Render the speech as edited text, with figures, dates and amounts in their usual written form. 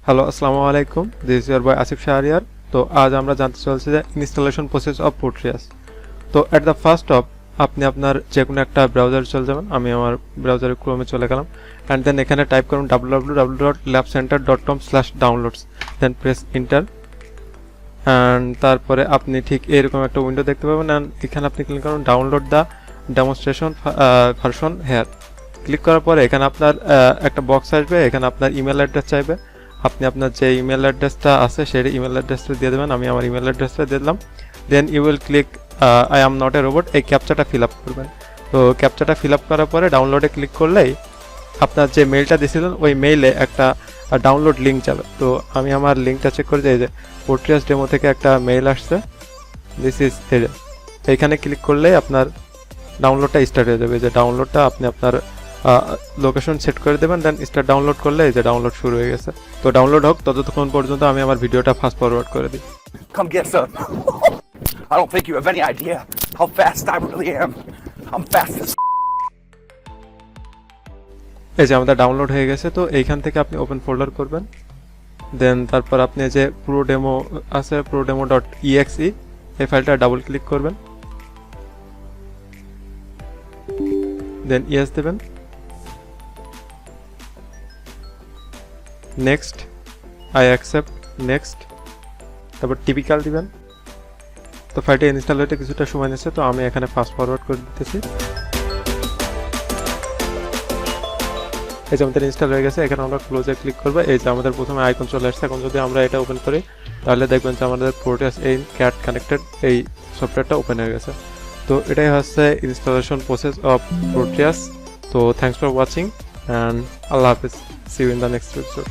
Hello, আসসালামু আলাইকুম। This is your বয় আসিফ শাহরিয়ার। তো আজ আমরা জানতে চলছি যে ইনস্টলেশন প্রসেস অফ Proteus। তো এট দ্য ফার্স্ট অফ আপনি আপনার যে কোনো একটা ব্রাউজারে চলে যাবেন। আমি আমার ব্রাউজারে ক্রোমে চলে গেলাম অ্যান্ড দেন এখানে টাইপ করুন www.labcenter.com/downloads, then press inter and তারপরে আপনি ঠিক এরকম একটা উইন্ডো দেখতে পাবেন অ্যান্ড এখানে আপনি ক্লিক করুন download the demonstration version here. Click করার পরে এখানে আপনার একটা বক্স আসবে, এখানে আপনার ইমেল অ্যাড্রেস চাইবে। আপনি আপনার যে ইমেল অ্যাড্রেসটা আছে সেই ইমেল অ্যাড্রেসটা দিয়ে দেবেন। আমি আমার ইমেল অ্যাড্রেসটা দিয়ে দিলাম। Then you will click I am not a robot, এই ক্যাপচাটা ফিল আপ করবেন। তো ক্যাপচাটা ফিল আপ করার পরে ডাউনলোডে ক্লিক করলেই আপনার যে মেইলটা দিয়েছিলেন ওই মেইলে একটা ডাউনলোড লিঙ্ক যাবে। তো আমি আমার লিঙ্কটা চেক করে যাই যে Proteus ডেমো থেকে একটা মেইল আসছে, দিস ইজ এইখানে ক্লিক করলেই আপনার ডাউনলোডটা স্টার্ট হয়ে যাবে। যে ডাউনলোডটা আপনি আপনার লোকেশন সেট করে দেবেন, দেন স্টার্ট ডাউনলোড করলে এই যে ডাউনলোড শুরু হয়ে গেছে। তো ডাউনলোড হোক, ততক্ষণ পর্যন্ত আমি আমার ভিডিওটা ফাস্ট ফরওয়ার্ড করে দিই। Come get some. I don't think you have any idea how fast I really am. I'm fast as এই যে আমাদের ডাউনলোড হয়ে গেছে। তো এইখান থেকে আপনি ওপেন ফোল্ডার করবেন, দেন তারপর আপনি যে প্রো ডেমো আছে pro-demo.exe এই ফাইলটা ডাবল ক্লিক করবেন, দেন ইয়েস দেবেন, নেক্সট, আই অ্যাকসেপ্ট, নেক্সট, তারপর টিপিক্যাল দিবেন। তো ফাইলটা ইনস্টল হতে কিছুটা সময় নিচ্ছে, তো আমি এখানে ফাস্ট ফরওয়ার্ড করে দিতেছি। এই যে আমাদের ইনস্টল হয়ে গেছে, এখানে আমরা ক্লোজে ক্লিক করবো। এই যে আমাদের প্রথমে আইকন চলে আসছে। এখন যদি আমরা এটা ওপেন করি তাহলে দেখবেন যে আমাদের Proteus এই ক্যাট কানেক্টেড এই সফটওয়্যারটা ওপেন হয়ে গেছে। তো এটাই হচ্ছে ইনস্টলেশন প্রসেস অফ Proteus। তো থ্যাংকস ফর ওয়াচিং অ্যান্ড আল্লাহ হাফিজ, see you in the next episode.